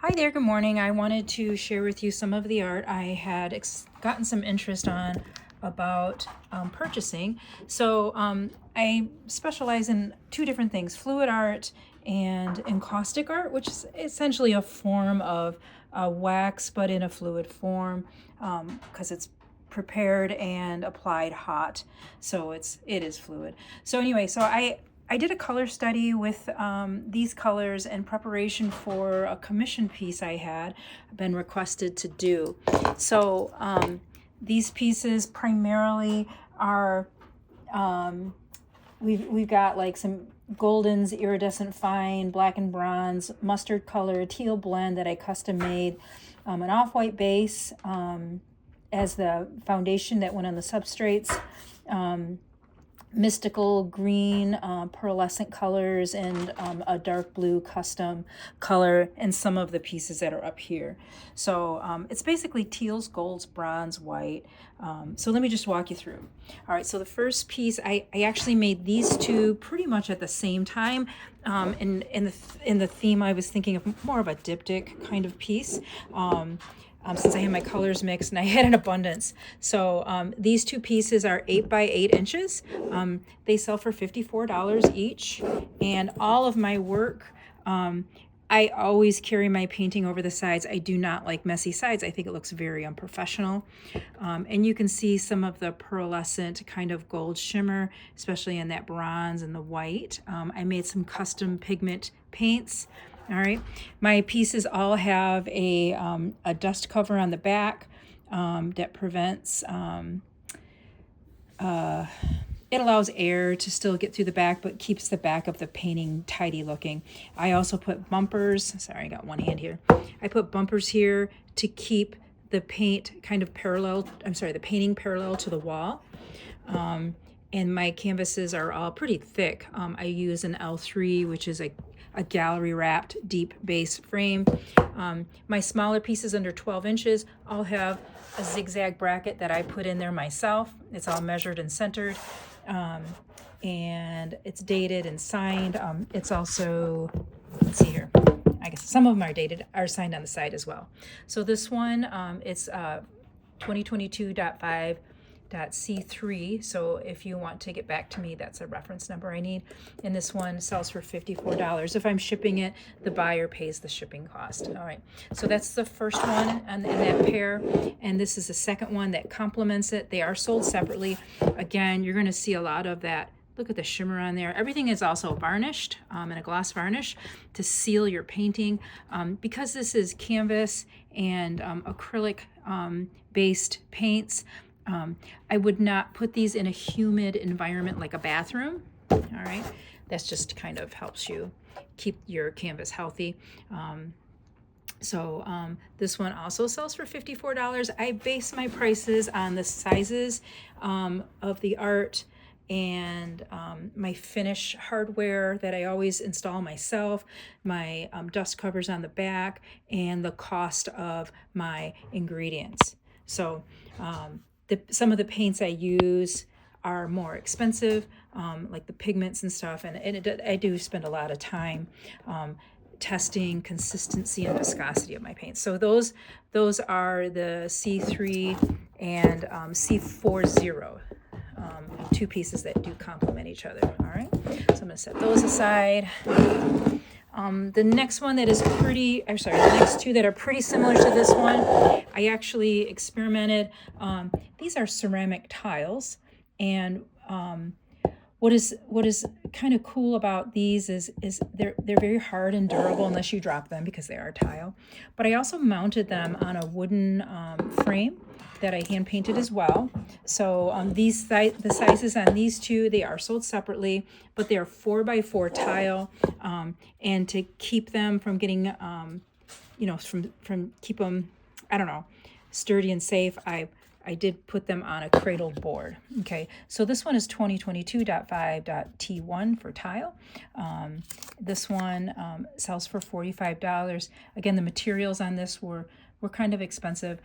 Hi there, good morning. I wanted to share with you some of the art I had gotten some interest on about purchasing. I specialize in two different things, fluid art and encaustic art, which is essentially a form of wax, but in a fluid form because it's prepared and applied hot. So it is fluid. So anyway, I did a color study with these colors in preparation for a commission piece I had been requested to do. These pieces primarily are, we've got like some goldens, iridescent fine, black and bronze, mustard color, teal blend that I custom made, an off-white base as the foundation that went on the substrates, mystical green pearlescent colors, and a dark blue custom color in some of the pieces that are up here. It's basically teals, golds, bronze, white. So let me just walk you through. All right, so the first piece, I actually made these two pretty much at the same time. In the theme, I was thinking of more of a diptych kind of piece. Since I had my colors mixed and I had an abundance. These two pieces are 8 by 8 inches. They sell for $54 each. And all of my work, I always carry my painting over the sides. I do not like messy sides. I think it looks very unprofessional. And you can see some of the pearlescent kind of gold shimmer, especially in that bronze and the white. I made some custom pigment paints. All right, my pieces all have a dust cover on the back that prevents, it allows air to still get through the back, but keeps the back of the painting tidy looking. I also put bumpers, sorry, I got one hand here. I put bumpers here to keep the paint kind of parallel, the painting parallel to the wall. And my canvases are all pretty thick. I use an L3, which is a gallery wrapped deep base frame. My smaller pieces under 12 inches all have a zigzag bracket that I put in there myself. It's all measured and centered. And it's dated and signed. It's also, let's see here. I guess some of them are signed on the side as well. So this one, it's 2022.5. .c3, so if you want to get back to me, that's a reference number I need. And this one sells for $54. If I'm shipping it, the buyer pays the shipping cost. All right, so that's the first one in that pair, and this is the second one that complements it. They are sold separately. Again, you're going to see a lot of that. Look at the shimmer on there. Everything is also varnished in a gloss varnish to seal your painting. Because this is canvas and acrylic based paints, I would not put these in a humid environment like a bathroom. All right, that's just kind of helps you keep your canvas healthy. This one also sells for $54. I base my prices on the sizes of the art and my finish hardware that I always install myself, my dust covers on the back, and the cost of my ingredients. Some of the paints I use are more expensive, like the pigments and stuff, and I do spend a lot of time testing consistency and viscosity of my paints. So those are the C3 and C40, two pieces that do complement each other. All right, so I'm gonna set those aside. The next one that is the next two that are pretty similar to this one, I actually experimented. These are ceramic tiles, and what is kind of cool about these is they're very hard and durable unless you drop them because they are tile. But I also mounted them on a wooden frame that I hand painted as well. So the sizes on these two, they are sold separately, but they are 4x4 tile, and to keep them from getting keep them, I don't know, sturdy and safe, I did put them on a cradled board. Okay, so this one is 2022.5.T1 for tile. This one sells for $45. Again, the materials on this were kind of expensive,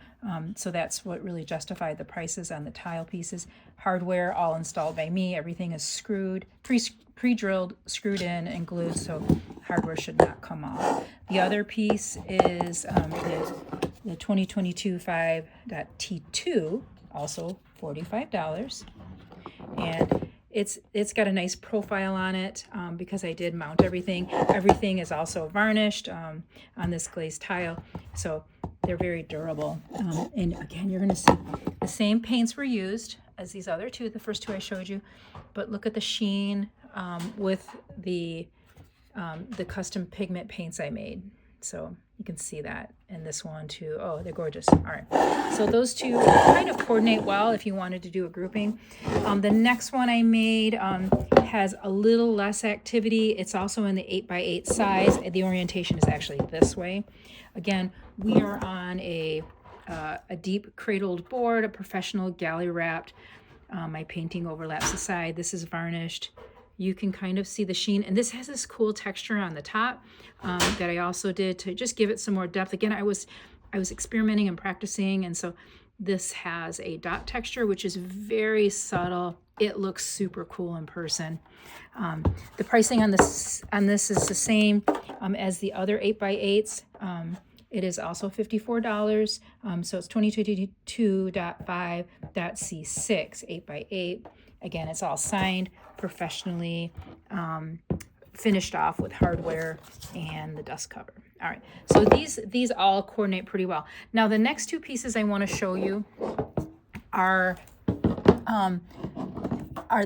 so that's what really justified the prices on the tile pieces. Hardware all installed by me. Everything is screwed, pre-drilled, screwed in, and glued, so hardware should not come off. The other piece is the 2022 5.T2, also $45. And it's got a nice profile on it because I did mount everything. Everything is also varnished on this glazed tile, so they're very durable. And again, you're going to see the same paints were used as these other two, the first two I showed you, but look at the sheen with the custom pigment paints I made. So you can see that in this one too. Oh, they're gorgeous. All right. So those two kind of coordinate well if you wanted to do a grouping. The next one I made has a little less activity. It's also in the 8x8 size. The orientation is actually this way. Again, we are on a deep cradled board, a professional gallery wrapped. My painting overlaps the side. This is varnished. You can kind of see the sheen, and this has this cool texture on the top that I also did to just give it some more depth. Again, I was experimenting and practicing, and so this has a dot texture, which is very subtle. It looks super cool in person. The pricing on this is the same as the other 8x8s. It is also $54. So it's 2022.5.C6 8x8. Again, it's all signed professionally, finished off with hardware and the dust cover. All right, so these all coordinate pretty well. Now the next two pieces I want to show you are the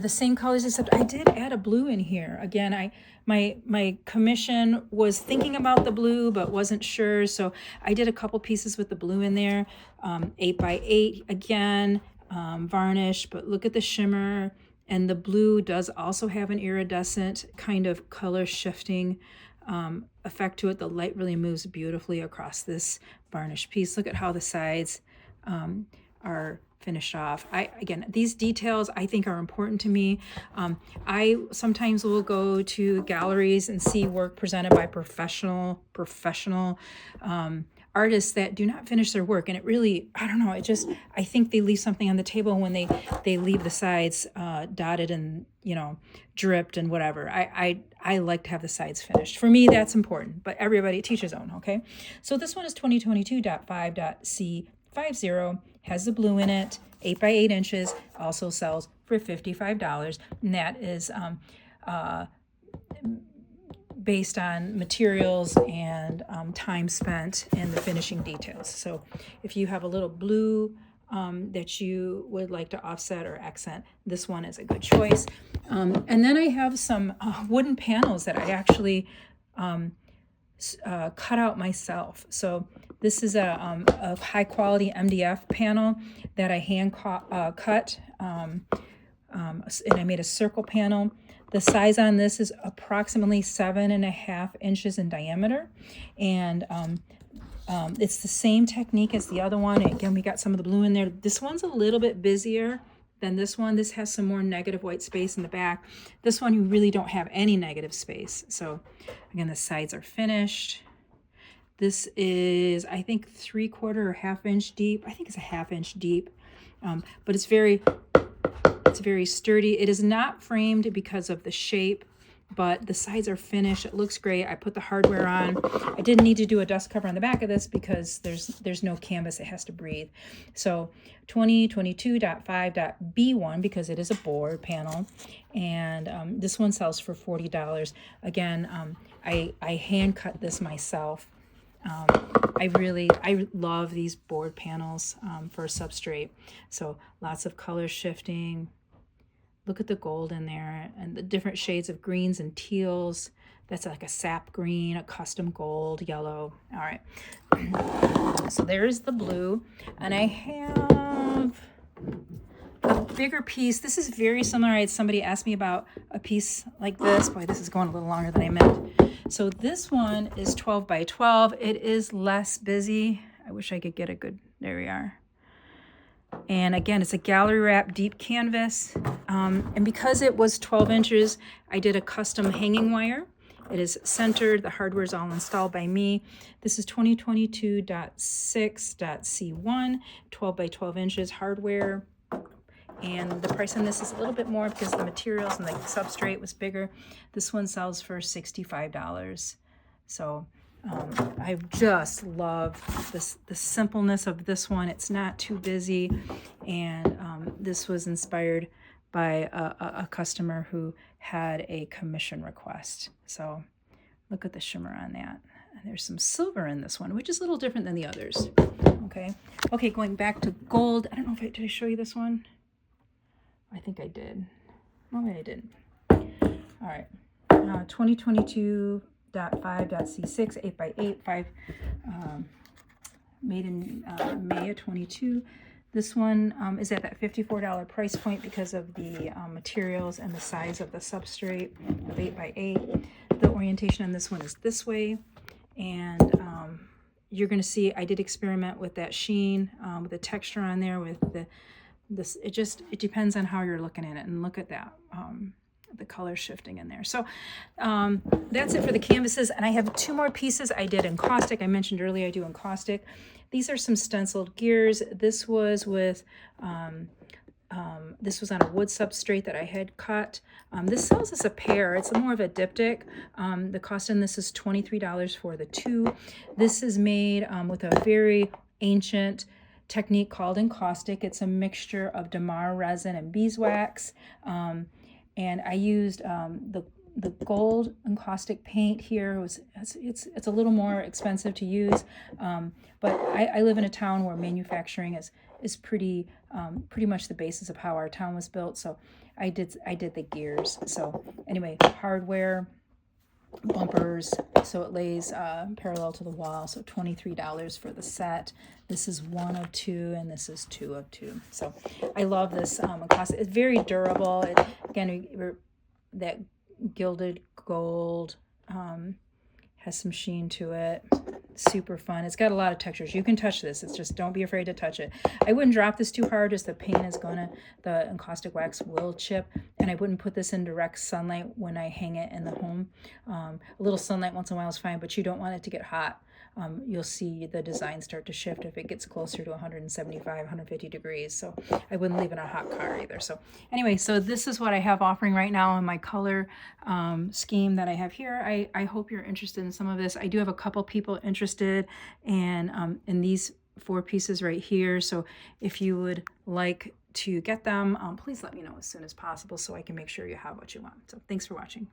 same colors, except I did add a blue in here. Again, my commission was thinking about the blue but wasn't sure, so I did a couple pieces with the blue in there. 8x8 again, varnish, but look at the shimmer. And the blue does also have an iridescent kind of color shifting effect to it. The light really moves beautifully across this varnish piece. Look at how the sides are finished off. Again, these details I think are important to me. I sometimes will go to galleries and see work presented by professional artists that do not finish their work, and it really, I don't know, I think they leave something on the table when they leave the sides dotted and dripped and whatever. I like to have the sides finished. For me, that's important, but everybody teach his own. Okay, so this one is 2022.5.C50, has the blue in it, 8x8 inches, also sells for $55, and that is based on materials and time spent in the finishing details. So if you have a little blue that you would like to offset or accent, this one is a good choice. And then I have some wooden panels that I actually cut out myself. So this is a high quality MDF panel that I hand cut, and I made a circle panel. The size on this is approximately 7.5 inches in diameter, and it's the same technique as the other one. Again, we got some of the blue in there. This one's a little bit busier than this one. This has some more negative white space in the back. This one, you really don't have any negative space. So again, the sides are finished. This is, I think, 3/4 or 1/2 inch deep. I think it's a 1/2 inch deep, but it's very sturdy. It is not framed because of the shape, but the sides are finished. It looks great. I put the hardware on. I didn't need to do a dust cover on the back of this because there's no canvas. It has to breathe. So 2022.5.B1, because it is a board panel, and this one sells for $40. Again, I hand cut this myself. I love these board panels for a substrate. So lots of color shifting. Look at the gold in there and the different shades of greens and teals. That's like a sap green, a custom gold, yellow. All right. So there's the blue. And I have a bigger piece. This is very similar. I had somebody ask me about a piece like this. Boy, this is going a little longer than I meant. So this one is 12x12. It is less busy. I wish I could get a good, there we are. And again, it's a gallery wrap deep canvas. And because it was 12 inches, I did a custom hanging wire. It is centered. The hardware is all installed by me. This is 2022.6.C1, 12x12 inches hardware. and the price on this is a little bit more because the materials and the substrate was bigger. This one sells for $65. So I just love the simpleness of this one. It's not too busy, and this was inspired by a customer who had a commission request. So look at the shimmer on that. And there's some silver in this one, which is a little different than the others. Okay, going back to gold. I don't know if did I show you this one? I think I did. Oh, maybe I didn't. All right, 2022.5.C6, 8x8, 5, made in May of 22. This one is at that $54 price point because of the materials and the size of the substrate of 8x8. The orientation on this one is this way, and you're going to see I did experiment with that sheen, with the texture on there, with this. It depends on how you're looking at it, and look at that. The color shifting in there. So that's it for the canvases, and I have 2 more pieces I did encaustic. I mentioned earlier I do encaustic. These are some stenciled gears. This was with this was on a wood substrate that I had cut. This sells as a pair. It's more of a diptych. The cost on this is $23 for the 2. This is made with a very ancient technique called encaustic. It's a mixture of damar resin and beeswax. And I used the gold encaustic paint here. It's a little more expensive to use, but I live in a town where manufacturing is pretty much the basis of how our town was built. So I did the gears. So anyway, hardware, bumpers, so it lays parallel to the wall. So $23 for the set. This is 1 of 2, and this is 2 of 2. So I love this encaustic. It's very durable. Again, that gilded gold has some sheen to it. Super fun. It's got a lot of textures. You can touch this. It's just, don't be afraid to touch it. I wouldn't drop this too hard, just the paint is the encaustic wax will chip, and I wouldn't put this in direct sunlight when I hang it in the home. A little sunlight once in a while is fine, but you don't want it to get hot. You'll see the design start to shift if it gets closer to 175, 150 degrees. So I wouldn't leave it in a hot car either. So anyway, so this is what I have offering right now in my color scheme that I have here. I hope you're interested in some of this. I do have a couple people interested in these 4 pieces right here. So if you would like to get them, please let me know as soon as possible so I can make sure you have what you want. So thanks for watching.